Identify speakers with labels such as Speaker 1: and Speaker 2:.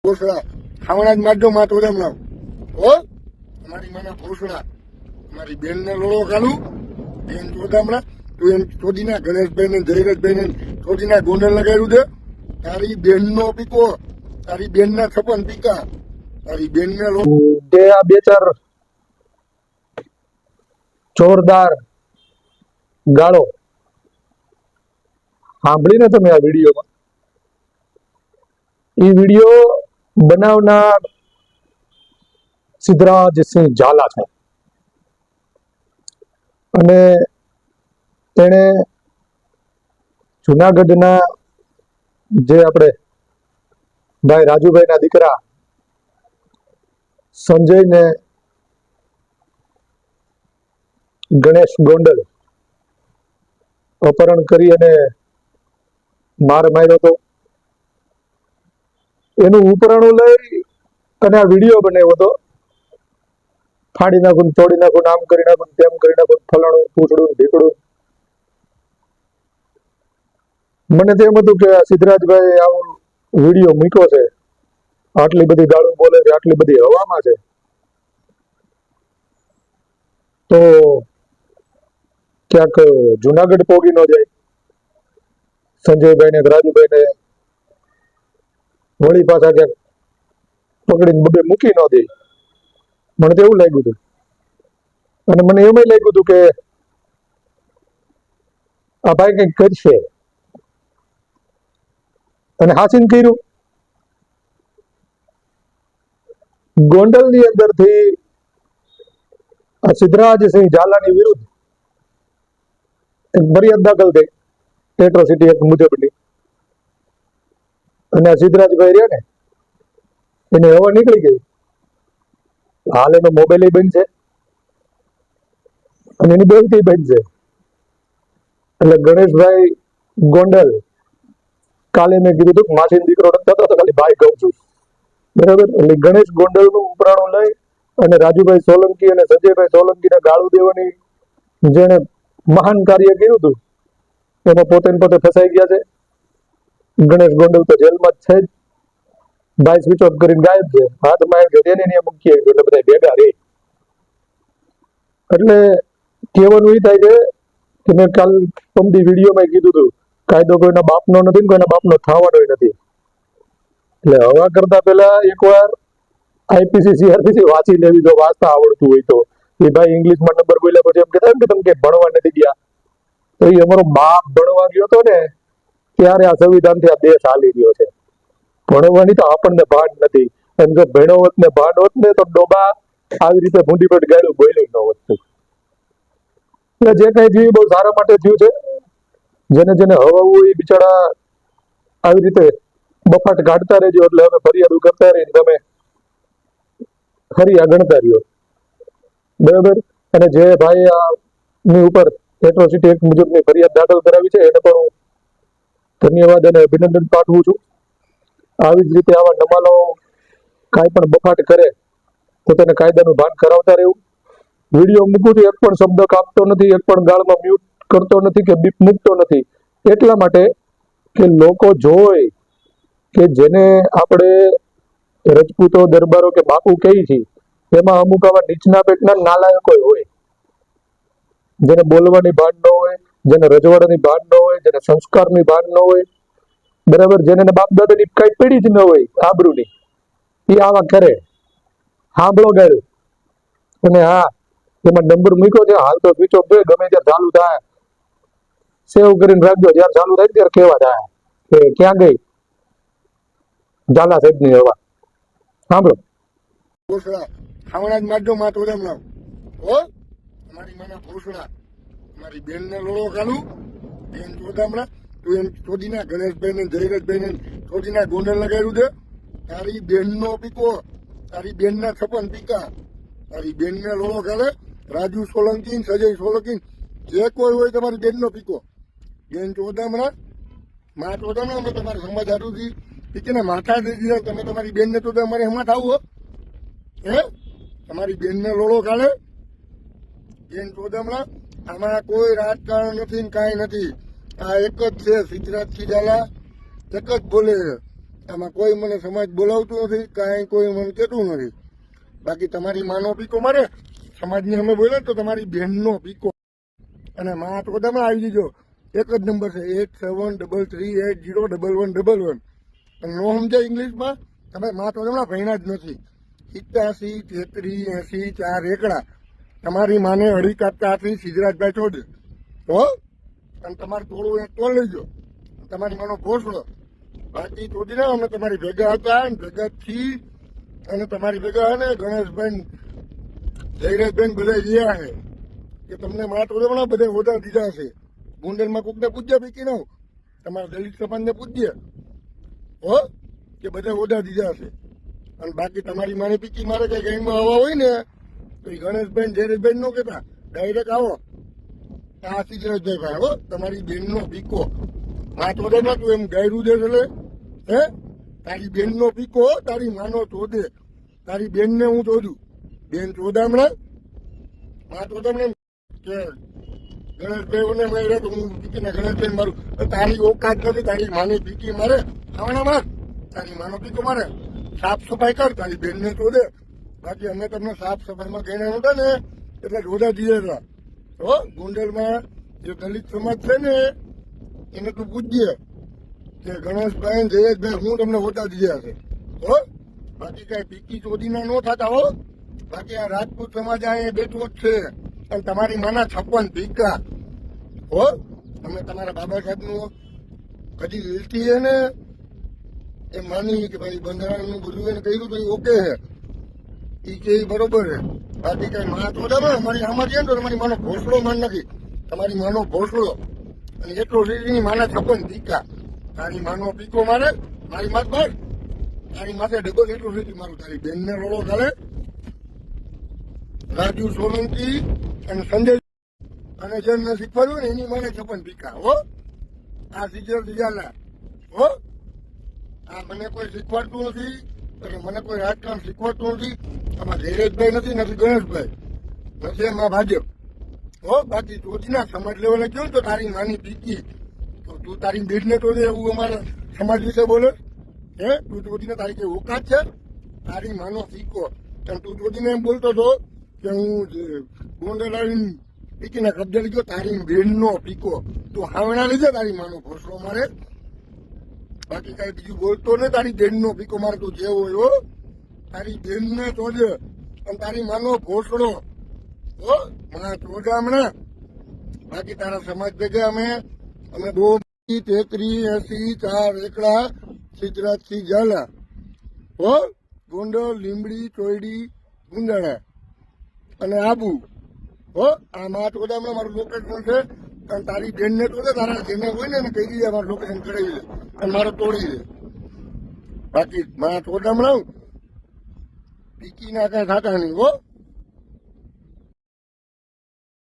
Speaker 1: ભોસડા ખાવણા જ મારજો માં તો લાવ હો તમારી માના ભોસડા તમારી બેન ને લોડો કાઢું બેન ચોદામણા તું એમ ચોદીના ગણેશભાઈ ને જયરાજભાઈ ને ચોદીના ગોંડલ લગાડ્યું છે તારી બેન નો પીકો તારી બેન ના છપન પીકા તારી બેન ને
Speaker 2: જે આ બે ચાર જોરદાર ગાળો સાંભળીને તમે આ વિડીયોમાં એ વિડીયો બનાવનાર સિદ્ધરાજસિંહ ઝાલા છે અને તેણે જુનાગઢના જે આપણે ભાઈ રાજુભાઈના દીકરા સંજયને ગણેશ ગોંડલ અપહરણ કરી અને માર માર્યો હતો એનું ઉપરાણું લઈ અને આ વિડીયો બનાવ્યો હતો. ફાડી નાખું, તોડી નાખું, આમ કરી નાખું, તેમ કરી નાખું, ફલાણું પૂછડું ઢીકડું. મને તો એમ હતું કે સિદ્ધરાજભાઈ આવો વિડીયો મૂક્યો છે, આટલી બધી ગાળું બોલે છે, આટલી બધી હવામાં છે, તો ક્યાંક જુનાગઢ પોગી ન જાય, સંજયભાઈ ને રાજુભાઈ ને વળી પાછા ક્યાંક પકડીને બબે મૂકી ન દે. મને તો એવું લાગ્યું હતું અને મને એમ લાગ્યું હતું કે આ ભાઈ કંઈક કરશે અને હાસીન કર્યું. ગોંડલ ની અંદર થી સિદ્ધરાજસિંહ ઝાલાની વિરુદ્ધ એક ફરિયાદ દાખલ થઈ એટ્રોસિટી એક્ટ મુજબની અને આ સિદ્ધરાજભાઈ રહ્યા ને એને હવા નીકળી ગઈ. હાલ એનો મોબાઈલ બંધ છે અને એની બોલતી બંધ છે. એટલે ગણેશભાઈ ગોંડલ કાલે મેં કીધું હતું માસીનો દીકરો થતો તો ખાલી ભાઈ કહું છું, બરાબર. એટલે ગણેશ ગોંડલ નું ઉપરાણું લઈ અને રાજુભાઈ સોલંકી અને સંજયભાઈ સોલંકીને ગાળું દેવાની જેને મહાન કાર્ય કર્યું હતું એમાં પોતે ફસાઈ ગયા છે. ગણેશ ગોંડલ તો જેલમાં જ છે જ, ભાઈ સ્વિચ ઓફ કરીને ગાયબ છે. હાથમાં ઘરેને મૂકીએ એટલે બધા ભેગા રહે. એટલે કહેવાનું એ થાય છે કે મેં કાલ પમદી વિડીયોમાં કીધું હતું કાયદો કોઈના બાપનો નથી, કોઈના બાપનો થવાનો નથી. એટલે હવા કરતા પહેલા એકવાર આઈપીસી સીઆરપીસી વાંચી લેવી, જો વાંચતા આવડતું હોય તો. એ ભાઈ ઇંગ્લિશમાં નંબર બોલ્યા પછી એમ કહેતા કે તમે કે ભણવા નથી ગયા, તો એ અમારો બાપ ભણવા ગયો હતો ને ત્યારે આ સંવિધાનથી આ દેશ હાલી ગયો છે. ભણવાની તો આપણને ભાન નથી, અને જો ભણો હોત ને ભાન હોત ને તો ડોબા આવી રીતે ભૂંડી પેટ ગાડું બોલ્યું ન હોત. એટલે જે કઈ થયું બહુ સારા માટે થયું છે. જેને જેને હવાવું એ બિચારા આવી રીતે બફાટ કાઢતા રહેજો, એટલે અમે ફરિયાદ કરતા રહીને તમે ફરી ગણતા રહ્યો, બરાબર. અને જે ભાઈ ની ઉપર એટ્રોસિટી એક્ટ મુજબની ફરિયાદ દાખલ કરાવી છે એને પણ હું ધન્યવાદ અને અભિનંદન પાઠવું છું. આવી જ રીતે આવા નમાલો કાંઈ પણ બફાટ કરે તો તેને કાયદાનું ભાન કરાવતા રહેવું. વિડીયો મૂકું છું, એક પણ શબ્દ કાપતો નથી, એક પણ ગાળમાં મ્યુટ કરતો નથી કે બીપ મૂકતો નથી, એટલા માટે કે લોકો જોઈ કે જેને આપણે રજપૂતો દરબારો કે બાપુ કહી છીએ એમાં અમુક આવા નીચના પેટના નાલાયકો હોય, જેને બોલવાની ભાન ન હોય, જેને રજવાડાની ભાન ન હોય, જેને સંસ્કારની ભાન ન હોય, બરાબર, જેને બાપ દાદાની કઈ પીડી જ ન હોય આબરૂની, એ આવા કરે. સાંભળો ગાયું અને હા એમાં નંબર મૂક્યો છે, હાલ તો સ્વિચ ઓફ છે, ગમે ત્યારે ચાલુ થાય સેવ કરીને રાખજો, જયારે ચાલુ થાય ત્યારે કેવા થાય કે ક્યાં ગઈ ઝાલા સાહેબ ની હવા. સાંભળો.
Speaker 1: ભોસડા ખાવણા જ મારજો માં તો લાવ હો તમારી માના ભોસડા તમારી બેન ને લોડો કાઢું બેન ચોદામણા તું એમ ચોદીના ગણેશભાઈ ને જયરાજભાઈ ને ચોદીના ગોંડલ લગાડ્યું છે તારી બેન નો પીકો તારી બેન ના છપન પીકા તારી બેન ને લોડો કાઢે. રાજુ સોલંકી સંજય સોલંકી જે કોઈ હોય તમારી બેન નો પીકો બેન ચોદામણા માં ચોદામણા અમે તમારે સમાજ હાટુથી પીકીને માથા દઈ દીધા. તમે તમારી બેન ને તો અમારે હમણાં થાવું હે તમારી બેન ને લોડો કાઢે બેન ચોદામણા. આમાં કોઈ રાજકારણ નથી, કાંઈ નથી. આ એક જ છે સિદ્ધરાજસિંહ ઝાલા, એક જ બોલે આમાં કોઈ મને સમાજ બોલાવતું નથી, કાંઈ કોઈ મને કહેતું નથી. બાકી તમારી માનો પીકો મારે સમાજની અમે બોલ્યા તો તમારી બહેનનો પીકો અને માં ચોદામાં આવી જજો. એક જ નંબર છે 8733801111. તમે નો સમજાય ઇંગ્લિશમાં, તમે માં ચોદામાં ભણ્યા જ નથી. 87 33 80 4 એકડા તમારી માને અઢી કાપતા સિદ્ધરાજભાઈ છોડ હો, અને તમારે થોડું એક તોલ લેજો, તમારી માનો ભોસડો. બાકી તોડી ના અમે તમારી ભેગા હતા અને ભેગા થી અને તમારી ભેગા ને ગણેશભાઈ જયરાજભાઈ બધા ગયા છે કે તમને માં તોડવાના બધા હોદા દીધા છે. ગોંડલમાં કોકને પૂજ્ય પીકી ના તમારા દલિત સમાજને પૂજ્ય હો કે બધા હોદા દીધા છે. અને બાકી તમારી માને પીકી મારે કઈ ગેમમાં આવવા હોય ને તો એ ગણેશભાઈ જયરાજભાઈ નો કહેતા, ડાયરેક્ટ આવો આ સિદ્ધરાજભાઈ ભાઈ હો, તમારી બેનનો પીકો માં તોડેમાં તું એમ ગાયરું દે એટલે હે તારી બેનનો પીકો, તારી માનો ચોદે, તારી બેનને હું ચોદું. બેન ચોદામણા માં ચોદામણે કે ગણેશભાઈ માર્યા તો હું પીકીને ગણેશભાઈ મારું. તારી ઓકાત નથી તારી માની પીકી મારે ખાવાના માર, તારી માનો પીકો મારે. સાફ સફાઈ કર, તારી બેનને ચોદે. બાકી અમે તમને સાફ સફાઈમાં કહીને નહોતા ને એટલે રોજા દીધા હતા હો. ગોંડલમાં જે દલિત સમાજ છે ને એને તું પૂછજે કે ગણેશભાઈ જયેશભાઈ હું તમને હોતા દીધા છે હો. બાકી કઈ પીકી ચોદીના ન થતા હો. બાકી આ રાજપૂત સમાજ આ બેઠો જ છે અને તમારી માના 56 પીકા હો. અમે તમારા બાબા સાહેબનું કદી લીલતી છે ને એ માની કે ભાઈ બંધારણનું બધું એને કહ્યું તો એ ઓકે છે, એ કે બરોબર છે. બાકી કઈ માં ચોદામાં અમારી આમાં છે ને તો તમારી માનો ભોસડો માન નથી, તમારી માનો ભોસડો. અને એટલો રીતની માના 56 પીકા, તારી માનો પીકો મારે મારી માત માર, તારી માથે ડબલ એટલું રીતિ મારું. તારી બેનને રોડો ચાલે રાજુ સોલંકી અને સંજય અને જેમને શીખવાડ્યું ને એની માને 56 પીકા હો. આ સિજર દિજાલા હો. આ મને કોઈ શીખવાડતું નથી, મને કોઈ રાજકારણ શીખવાડતું નથી. આમાં ધૈર્યભાઈ નથી ગણેશભાઈ નથી એમાં ભાજપ હો. બાકી ટોચના સમાજ લેવલે કહ્યું તો તારી માની પીકી તો તું તારી બેટને તો એવું અમારા સમાજ વિશે બોલે હે. તું ટોચીને તારી કઈ ઓકાત છે? તારી માનો પીકો. અને તું ટોચીને એમ બોલતો હતો કે હું ગોંડલ આવીને પીકીને કબજે લીધો, તારી બેનનો પીકો. તું હાવણા લીધે તારી માનો ભોસડો મારે. બાકી કઈ બીજું બોલતો ને તારી બેનનો પીકો મારે. તું જે હોય હો, તારી બેનને ચોજે અને તારી માનો ભોસડો હો માં ચોજા હમણાં. બાકી તારા સમાજ ભેગા અમે 2 33 80 4 એકડા સિદ્ધરાજસિંહ ઝાલા હો. ગોંડલ લીંબડી ચોયડી ગુંદાણા અને આબુ હો. આ માં ચોદામાં મારું લોકેશન છે. અને તારી બેનને તો તારા જેને હોય ને કહી દીધે મારું લોકેશન કરાવી લે અને મારે તોડી દે. બાકી માં ચોદામણા પીકી ના કઈ થતા નહીં હો.